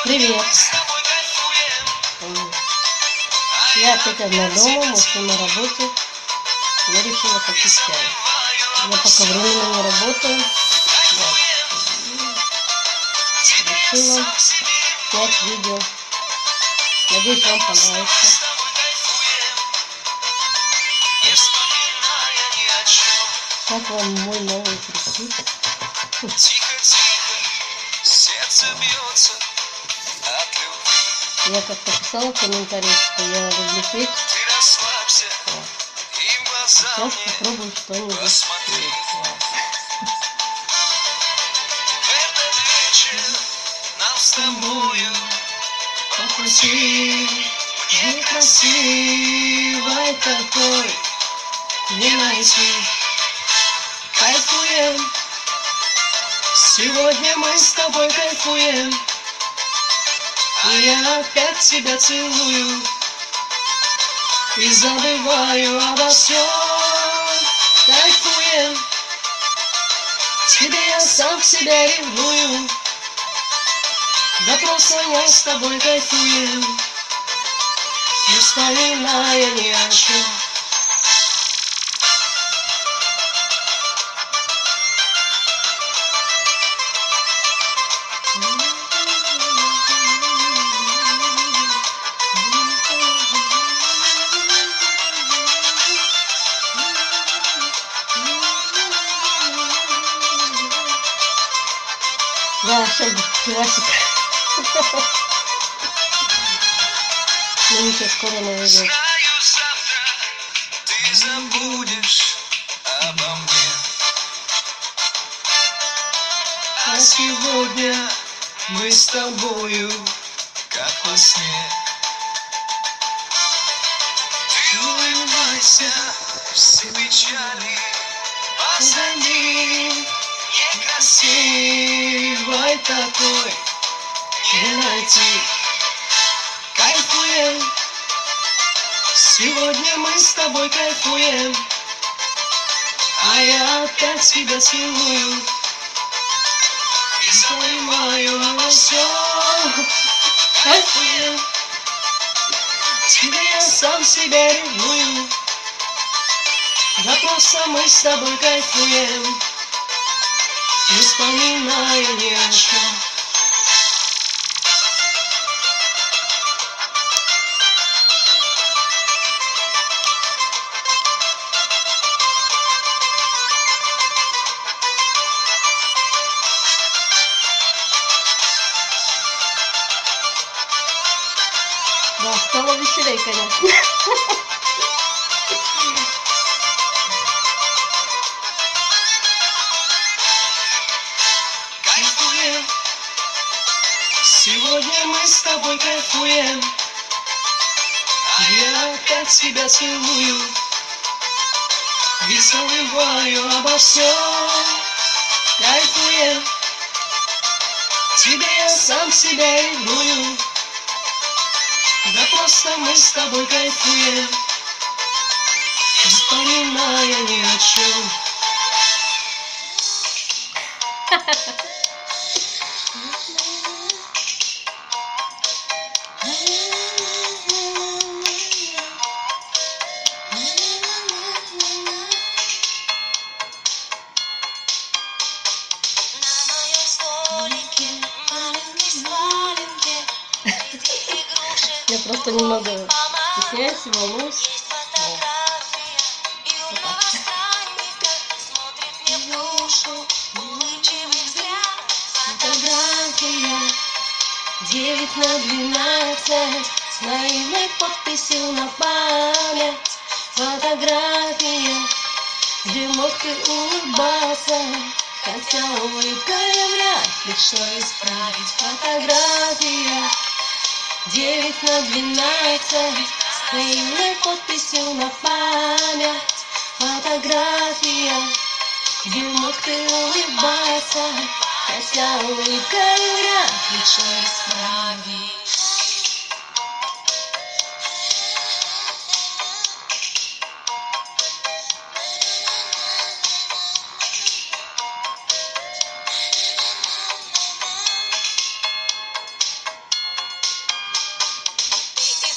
Привет! Я опять одна дома, муж на работе. Я решила попить чай. Я пока временно не работаю. Вот. Решила снять видео. Надеюсь, вам понравится. Как вам мой новый прикид? Сердце бьется от любви. Я как-то писала в комментариях, что я люблю петь. Ты расслабься и в глаза Сейчас мне попробую что-нибудь посмотри. спеть. В этот вечер нам с тобою По пути некрасивой такой не найти. Кайфуем, сегодня мы с тобой кайфуем, а я опять тебя целую и забываю обо всем. Кайфуем, тебе я сам себя ревную, да просто я с тобой кайфуем, не вспоминая ни о чем. Да, сейчас пивасик. Ну ничего, скоро Новый год. Знаю, завтра ты забудешь обо мне. А сегодня мы с тобою, как во сне. Ты улыбайся, все печали позади. Некрасивой такой не найти. Кайфуем, сегодня мы с тобой кайфуем, а я опять тебя целую и забываю обо всем. Кайфуем, тебе я сам себя ревную, да просто мы с тобой кайфуем, не вспоминая ни о чем. Да, стало веселей, конечно. Кайфуем, Сегодня мы с тобой кайфуем, а я опять тебя целую и забываю обо всем. Кайфуем, тебе я сам себя ревную, да просто мы с тобой кайфуем, не вспоминая ни о чем. Я просто немного стесняюсь и волнуюсь. Фотография 9/12 с наивной подписью на память. Фотография, где мог ты улыбаться, хотя улыбкой вряд ли что исправить. Фотография 9/12 с наивной подписью на память. Фотография, где мог ты улыбаться, хотя улыбкой вряд ли что исправить.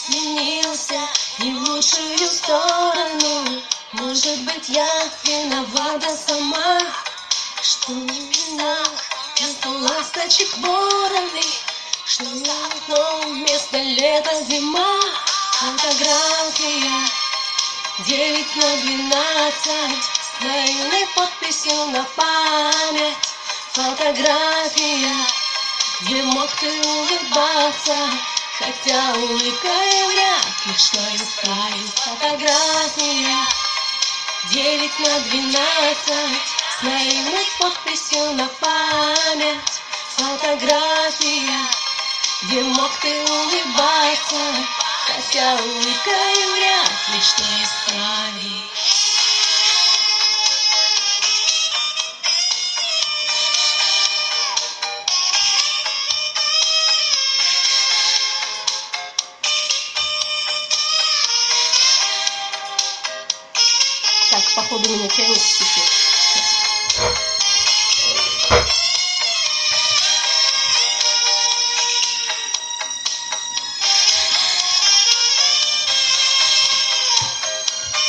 изменился не в лучшую сторону. Может быть, я виновата сама, что меня вместо ласточек вороны, что я вместо лета зима. Фотография 9/12 с наивной подписью на память. Фотография, где мог ты улыбаться, хотя улыбкой вряд ли что исправить. Фотография 9/12 с наивной подписью на память. Фотография, где мог ты улыбаться, хотя улыбкой вряд ли что исправить. Так, походу меня тянет теперь.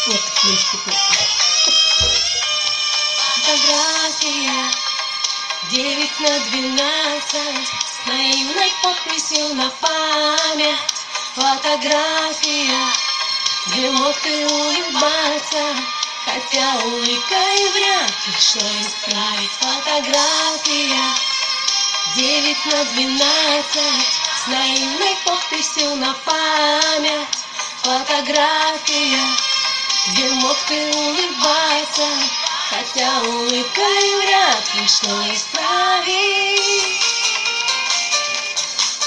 Вот есть теперь. Фотография 9/12 с наивной подписью на память. Фотография, где мог ты улыбаться, хотя улыбкой вряд ли что исправить. Фотография 9/12 с наивной подписью на память. Фотография, где мог ты улыбаться, хотя улыбкой вряд ли что исправить.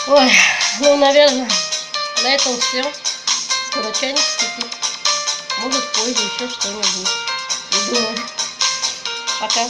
Ой, ну, наверное, на этом все. Скоро чайник вскипит. Может, позже еще что-нибудь. Не думаю. Пока.